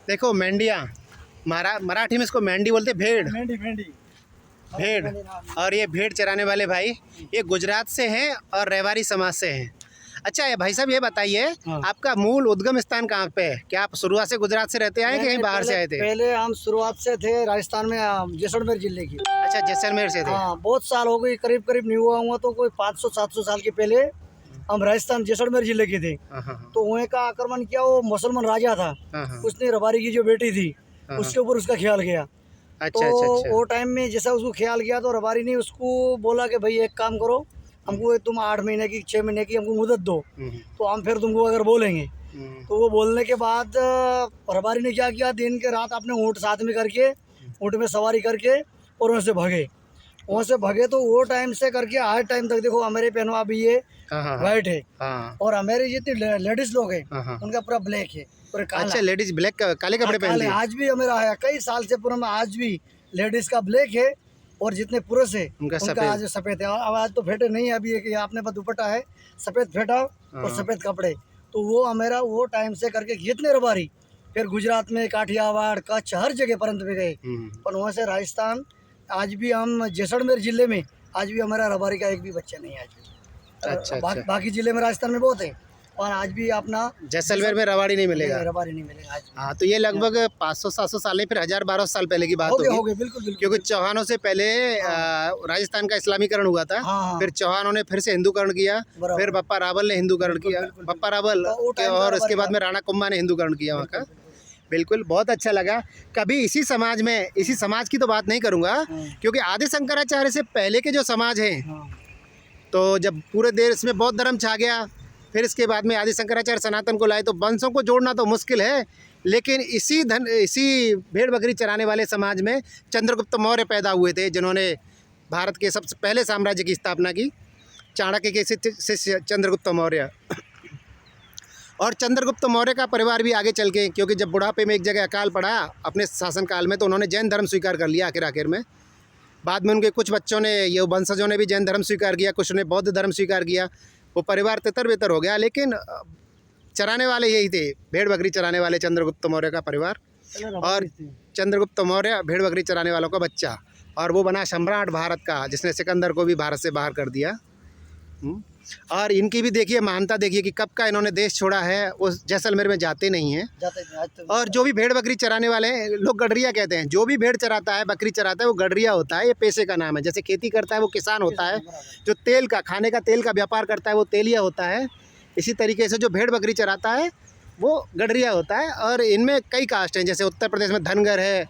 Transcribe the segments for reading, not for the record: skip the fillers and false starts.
देखो मेंढिया, मराठी में इसको मेंढी बोलते हैं, भेड़। मेंढी मेंढी भेड़। और ये भेड़ चराने वाले भाई ये गुजरात से हैं और रेवारी समाज से हैं। अच्छा ये भाई साहब ये बताइए, हाँ। आपका मूल उद्गम स्थान कहाँ पे है? क्या आप शुरुआत से गुजरात से रहते आए कि कहीं बाहर से आए थे? पहले हम शुरुआत से थे राजस्थान में, जैसलमेर जिले की। अच्छा जैसलमेर से थे। हाँ, बहुत साल हो गई, करीब करीब नहीं हुआ तो कोई 500-700 साल के पहले हम राजस्थान जैसलमेर जिले के थे। हाँ, हाँ, हाँ, तो वहीं का आक्रमण किया, वो मुसलमान राजा था, हाँ, हाँ। उसने रबारी की जो बेटी थी हाँ, उसके ऊपर उसका ख्याल किया। अच्छा तो अच्छा अच्छा। वो टाइम में जैसा उसको ख्याल किया तो रबारी ने उसको बोला कि भाई एक काम करो, हमको तुम 8 महीने की 6 महीने की हमको मुदत दो, तो हम फिर तुमको अगर बोलेंगे। तो वो बोलने के बाद रबारी ने क्या किया, दिन के रात अपने ऊँट साथ में करके, ऊँट में सवारी करके और वहाँ से भगे। वहाँ से भगे तो वो टाइम से करके आज टाइम तक देखो हमारे पहनवा भी ये हाँ, हाँ, हाँ, वाइट है हाँ, और हमारे जितने लेडीज लोग हैं हाँ, हाँ। उनका पूरा ब्लैक है, पूरा काला। अच्छा लेडीज ब्लैक काले कपड़े काले, पहनती है। आज भी हमारा है, कई साल से पूरा में आज भी लेडीज का ब्लैक है और जितने पुरुष है उनका उनका आज सफेद है। और आज तो फेटे नहीं है, अभी एक आपने पास दुपट्टा है सफेद फेटा और सफेद कपड़े। तो वो हमारा वो टाइम से करके जितने रबारी फिर गुजरात में काठियावाड़ कच्छ हर जगह परंत में गए, पर वहाँ से राजस्थान आज भी हम जैसलमेर जिले में आज भी हमारा रबारी का एक भी बच्चा नहीं है आज भी। अच्छा, अच्छा। बाकी जिले में राजस्थान में बहुत है और आज भी अपना जैसलमेर में रवाड़ी नहीं मिलेगा। रबारी नहीं मिलेगा आज भी। हाँ तो ये लगभग 500-700 साल नहीं, फिर 1000-1200 साल पहले की बात हो गए होगी। बिल्कुल बिल्कुल। क्योंकि चौहानों से पहले राजस्थान का इस्लामीकरण हुआ था। हाँ। फिर चौहानों ने फिर से हिंदूकरण किया, बराबर। फिर बप्पा रावल ने हिंदूकरण किया, बिल्कुल, बप्पा रावल तो वो के, टाइम और का उसके बाद बराबर। में राणा कुंभा ने हिंदूकरण किया वहाँ का। बिल्कुल बहुत अच्छा लगा। कभी इसी समाज में, इसी समाज की तो बात नहीं करूँगा क्योंकि आदि शंकराचार्य से पहले के जो समाज हैं, तो जब पूरे देश में बौद्ध धर्म छा गया, फिर इसके बाद में आदि शंकराचार्य सनातन को लाए, तो वंशों को जोड़ना तो मुश्किल है। लेकिन इसी भेड़ बकरी चराने वाले समाज में चंद्रगुप्त मौर्य पैदा हुए थे, जिन्होंने भारत के सबसे पहले साम्राज्य की स्थापना की, चाणक्य के शिष्य चंद्रगुप्त मौर्य। और चंद्रगुप्त मौर्य का परिवार भी आगे चल के, क्योंकि जब बुढ़ापे में एक जगह अकाल पड़ा अपने शासनकाल में, तो उन्होंने जैन धर्म स्वीकार कर लिया आखिर में। बाद में उनके कुछ बच्चों ने, ये वंशजों ने भी जैन धर्म स्वीकार किया, कुछ ने बौद्ध धर्म स्वीकार किया। वो परिवार तितर बितर हो गया, लेकिन चराने वाले यही थे, भेड़ बकरी चराने वाले चंद्रगुप्त मौर्य का परिवार। और चंद्रगुप्त मौर्य भेड़ बकरी चराने वालों का बच्चा, और वो बना सम्राट भारत का, जिसने सिकंदर को भी भारत से बाहर कर दिया। और इनकी भी देखिए महानता, देखिए कि कब का इन्होंने देश छोड़ा है, वो जैसलमेर में जाते नहीं हैं। और जो भी भेड़ बकरी चराने वाले हैं, लोग गडरिया कहते हैं, जो भी भेड़ चराता है बकरी चराता है वो गडरिया होता है। ये पेशे का नाम है। जैसे खेती करता है वो किसान होता है, जो तेल का, खाने का तेल का व्यापार करता है वो तेलिया होता है। इसी तरीके से जो भेड़ बकरी चराता है वो गडरिया होता है। और इनमें कई कास्ट हैं, जैसे उत्तर प्रदेश में धनगर है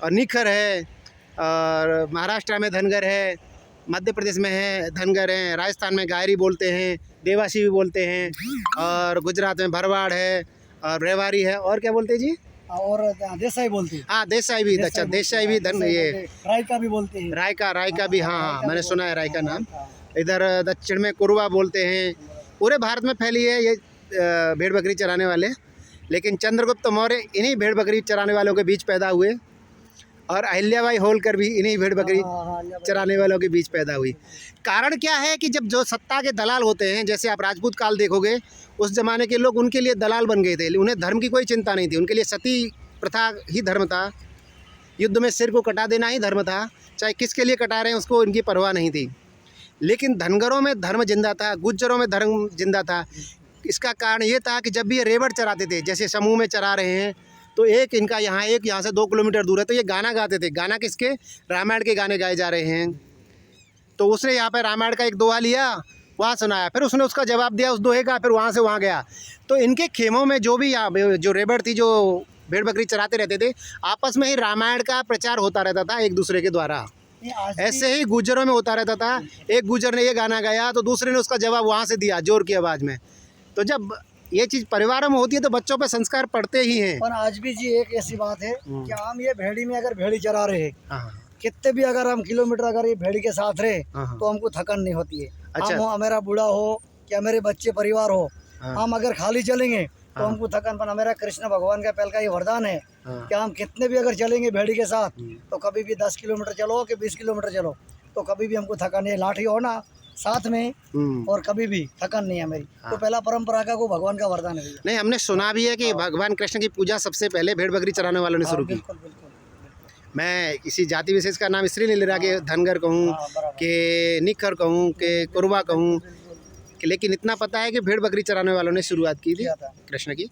और निखर है, और महाराष्ट्र में धनगर है, मध्य प्रदेश में है धनगर हैं, राजस्थान में गायरी बोलते हैं, देवासी भी बोलते हैं, और गुजरात में भरवाड़ है और रेवारी है, और क्या बोलते हैं जी? और देसाई बोलते हैं। हाँ देसाई भी, अच्छा देसाई भी ये रायका भी बोलते हैं। रायका भी, हाँ मैंने सुना है रायका नाम। इधर दक्षिण में कुरवा बोलते हैं। पूरे भारत में फैली है ये भेड़ बकरी चराने वाले। लेकिन चंद्रगुप्त मौर्य इन्हीं भेड़ बकरी चराने वालों के बीच पैदा हुए, और अहिल्याबाई होलकर भी इन्हीं भेड़ बकरी चराने वालों के बीच पैदा हुई। कारण क्या है कि जब जो सत्ता के दलाल होते हैं, जैसे आप राजपूत काल देखोगे, उस ज़माने के लोग उनके लिए दलाल बन गए थे। उन्हें धर्म की कोई चिंता नहीं थी, उनके लिए सती प्रथा ही धर्म था, युद्ध में सिर को कटा देना ही धर्म था, चाहे किसके लिए कटा रहे हैं उसको इनकी परवाह नहीं थी। लेकिन धनगरों में धर्म जिंदा था, गुज्जरों में धर्म जिंदा था। इसका कारण ये था कि जब भी ये रेवड़ चराते थे, जैसे समूह में चरा रहे हैं, तो एक इनका यहाँ, एक यहाँ से 2 किलोमीटर दूर है, तो ये गाना गाते थे। गाना किसके? रामायण के गाने गाए जा रहे हैं। तो उसने यहाँ पे रामायण का एक दोहा लिया, वहाँ सुनाया, फिर उसने उसका जवाब दिया उस दोहे का, फिर वहाँ से वहाँ गया। तो इनके खेमों में जो भी जो रेवड़ थी, जो भेड़ बकरी चराते रहते थे, आपस में ही रामायण का प्रचार होता रहता था एक दूसरे के द्वारा। ऐसे ही गुज्जरों में होता रहता था। एक गुज्जर ने ये गाना गाया तो दूसरे ने उसका जवाब वहाँ से दिया जोर की आवाज़ में। तो जब ये चीज़ परिवारों में होती है तो बच्चों पर संस्कार पड़ते ही हैं। पर आज भी जी एक ऐसी बात है कि हम ये भेड़ी में अगर भेड़ी चरा रहे हैं, हाँ, कितने भी अगर हम किलोमीटर अगर ये भेड़ी के साथ रहे हाँ, तो हमको थकान नहीं होती है। अच्छा। हम हो, हमारा बूढ़ा हो या मेरे बच्चे परिवार हो, हम अगर खाली चलेंगे तो हमको थकान। पर हमारा कृष्ण भगवान का पहल का ये वरदान है कि हम कितने भी अगर चलेंगे भेड़ी के साथ, तो कभी भी 10 किलोमीटर चलो कि 20 किलोमीटर चलो, तो कभी भी हमको थकान नहीं। लाठी हो ना साथ में, और कभी भी थकन नहीं है मेरी। तो पहला परंपरा का को भगवान का वरदान है भैया। नहीं, हमने सुना भी है कि भगवान कृष्ण की पूजा सबसे पहले भेड़ बकरी चराने वालों ने शुरू की। बिल्कुल बिल्कुल। मैं किसी जाति विशेष का नाम इसलिए नहीं ले रहा कि धनगर कहूँ बराबर। कि निखर कहूँ कि कुरबा कहूँ, लेकिन इतना पता है कि भेड़ बकरी चराने वालों ने शुरुआत की थी किया था। कृष्ण की।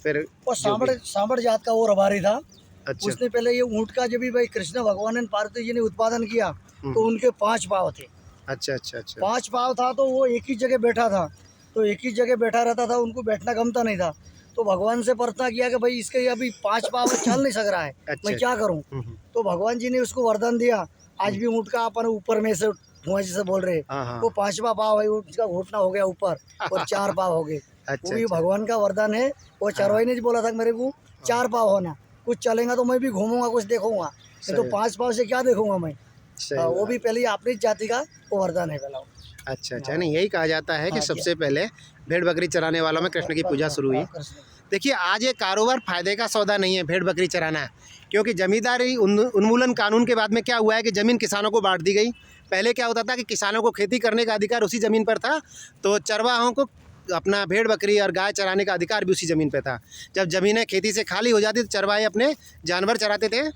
फिर और सांबड़ जात का वो रबारी था। अच्छा उसने पहले ये ऊँट का जब भी भाई कृष्ण भगवान ने पार्वती जी ने उत्पादन किया तो उनके 5 पाँव थे। अच्छा अच्छा अच्छा 5 पाँव था तो वो एक ही जगह बैठा था, तो एक ही जगह बैठा रहता था, उनको बैठना गमता नहीं था। तो भगवान से प्रार्थना किया कि भाई इसके अभी 5 पाँव चल नहीं सक रहा है, मैं क्या करूं? तो भगवान जी ने उसको वरदान दिया। आज भी ऊँट का अपन ऊपर में से धुआं जैसे बोल रहे, वो 5वां पाँव है, उसका घुटना हो गया ऊपर और 4 पाँव हो गए। वो भी भगवान का वरदान है। वो चरवाई ने बोला था मेरे को 4 पाँव होना, कुछ चलेगा तो मैं भी घूमूंगा, कुछ देखूंगा, तो 5 पाँव से क्या देखूंगा मैं। वो भी पहले अपनी जाति का वो वरदान है पहला। अच्छा अच्छा, नहीं यही कहा जाता है कि सबसे पहले भेड़ बकरी चराने वालों में कृष्ण की पूजा शुरू हुई। देखिए, आज ये कारोबार फायदे का सौदा नहीं है भेड़ बकरी चराना, क्योंकि जमींदारी उन्मूलन कानून के बाद में क्या हुआ है कि ज़मीन किसानों को बांट दी गई। पहले क्या होता था कि किसानों को खेती करने का अधिकार उसी ज़मीन पर था, तो चरवाहों को अपना भेड़ बकरी और गाय चराने का अधिकार भी उसी ज़मीन पे था। जब ज़मीनें खेती से खाली हो जाती तो चरवाहे अपने जानवर चराते थे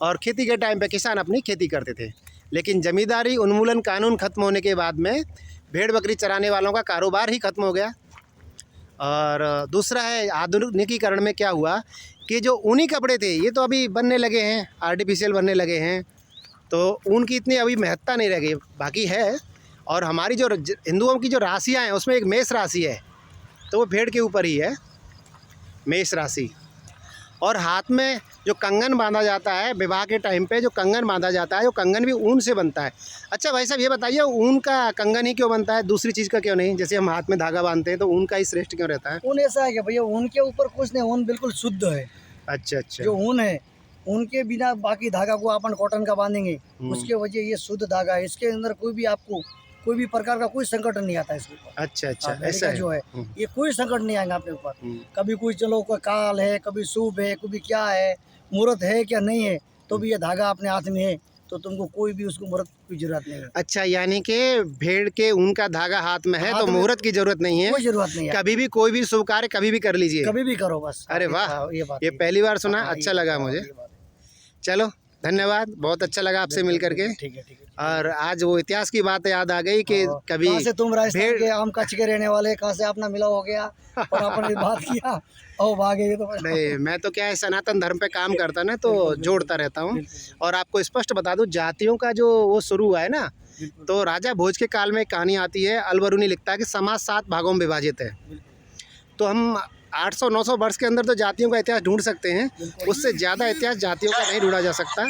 और खेती के टाइम पे किसान अपनी खेती करते थे। लेकिन ज़मींदारी उन्मूलन कानून ख़त्म होने के बाद में भेड़ बकरी चराने वालों का कारोबार ही ख़त्म हो गया। और दूसरा है आधुनिकीकरण में क्या हुआ कि जो ऊनी कपड़े थे ये तो अभी बनने लगे हैं, आर्टिफिशियल बनने लगे हैं, तो ऊन की इतनी अभी महत्ता नहीं रह गई, बाकी है। और हमारी जो हिंदुओं की जो राशियाँ हैं उसमें एक मेष राशि है, तो वो भेड़ के ऊपर ही है, मेष राशि। और हाथ में जो कंगन बांधा जाता है विवाह के टाइम पे, जो कंगन बांधा जाता है वो कंगन भी ऊन से बनता है। अच्छा भाई साहब, ये बताइए ऊन का कंगन ही क्यों बनता है, दूसरी चीज़ का क्यों नहीं? जैसे हम हाथ में धागा बांधते हैं तो ऊन का ही श्रेष्ठ क्यों रहता है? ऊन ऐसा है कि भैया ऊन के ऊपर कुछ नहीं, ऊन बिल्कुल शुद्ध है। अच्छा अच्छा, जो ऊन है उनके बिना बाकी धागा को अपन कॉटन का बांधेंगे, उसके वजह ये शुद्ध धागा है। इसके अंदर कोई भी आपको कोई भी प्रकार का कोई संकट नहीं आता इसके ऊपर। अच्छा अच्छा, ऐसा है जो है ये कोई संकट नहीं आएगा अपने ऊपर। कभी कोई चलो कोई काल है, कभी शुभ है, कभी क्या है, मुहूर्त है क्या नहीं है, तो भी ये धागा अपने हाथ में है, तो तुमको कोई भी उसको मुहूर्त की जरूरत नहीं है। अच्छा, यानी कि भेड़ के ऊन का धागा हाथ में है तो मुहूर्त की जरूरत नहीं है, कोई जरूरत नहीं है। कभी भी कोई भी शुभ कार्य कभी भी कर लीजिए, कभी भी करो बस। अरे वाह, ये पहली बार सुना, अच्छा लगा मुझे। चलो धन्यवाद, बहुत अच्छा लगा आपसे मिल करके। ठीक है ठीक है। और आज वो इतिहास की बात याद आ गई कि कभी कहाँ से तुम राजस्थान के, हम कच्छ के रहने वाले, कहाँ से अपना मिला हो गया और अपन बात किया और भागे। तो नहीं, मैं तो क्या है सनातन धर्म पे काम करता ना, तो जोड़ता रहता हूँ। और आपको स्पष्ट बता दूं, जातियों का जो वो शुरू हुआ है ना, तो राजा भोज के काल में एक कहानी आती है, अलबरूनी लिखता है कि समाज 7 भागों में विभाजित है। तो हम 800-900 वर्ष के अंदर तो जातियों का इतिहास ढूंढ सकते हैं, उससे ज़्यादा इतिहास जातियों का नहीं ढूंढा जा सकता,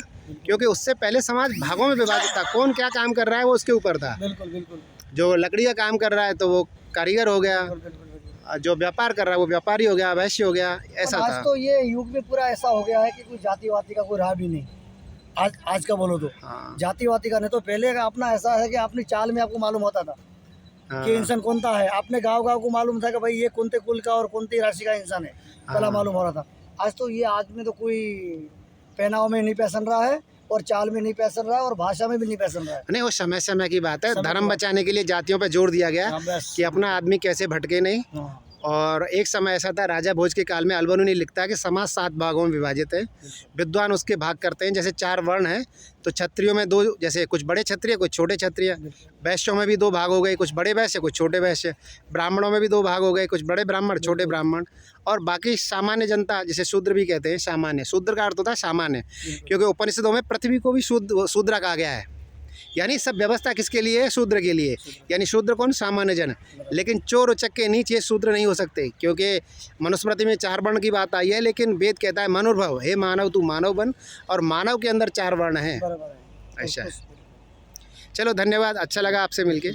क्योंकि उससे पहले समाज भागों में विभाजित था। कौन क्या काम कर रहा है वो उसके ऊपर था। बिल्कुल बिल्कुल। जो लकड़ी का काम कर रहा है तो वो कारीगर हो गया, जो व्यापार कर रहा है वो व्यापारी हो गया, वैश्य हो गया, ऐसा था। आज तो ये युग में पूरा ऐसा हो गया है कि कोई जाति वाति का कोई रहा भी नहीं। आज का बोलो तो जाति वाति का नहीं, तो पहले का अपना ऐसा है कि अपनी चाल में आपको मालूम होता था कि इंसान कौन सा है। आपने गांव को मालूम था कि भाई ये कौन कुल का और कौन राशि का इंसान है, पहला मालूम हो रहा था। आज तो ये आदमी तो कोई पहनाव में नहीं पहचान रहा है और चाल में नहीं पहचान रहा है और भाषा में भी नहीं पहचान रहा है। नहीं, वो समय की बात है। धर्म बचाने के लिए जातियों पर जोर दिया गया कि अपना आदमी कैसे भटके नहीं। और एक समय ऐसा था, राजा भोज के काल में अलबरूनी लिखता है कि समाज 7 भागों में विभाजित है। विद्वान उसके भाग करते हैं, जैसे 4 वर्ण हैं, तो क्षत्रियों में 2, जैसे कुछ बड़े क्षत्रिय कुछ छोटे क्षत्रिय। वैश्यों में भी 2 भाग हो गए, कुछ बड़े वैश्य कुछ छोटे वैश्य। ब्राह्मणों में भी 2 भाग हो गए, कुछ बड़े ब्राह्मण छोटे ब्राह्मण। और बाकी सामान्य जनता, जिसे शूद्र भी कहते हैं, सामान्य। शूद्र का अर्थ होता है सामान्य, क्योंकि उपनिषदों में पृथ्वी को भी शूद्र कहा गया है। यानी सब व्यवस्था किसके लिए है? शूद्र के लिए। यानी शूद्र कौन? सामान्य जन। लेकिन चोर उचक के नीचे शूद्र नहीं हो सकते, क्योंकि मनुस्मृति में 4 वर्ण की बात आई है, लेकिन वेद कहता है मनुर्भव, हे मानव तू मानव बन, और मानव के अंदर 4 वर्ण हैं। ऐसा है। चलो धन्यवाद, अच्छा लगा आपसे मिलके।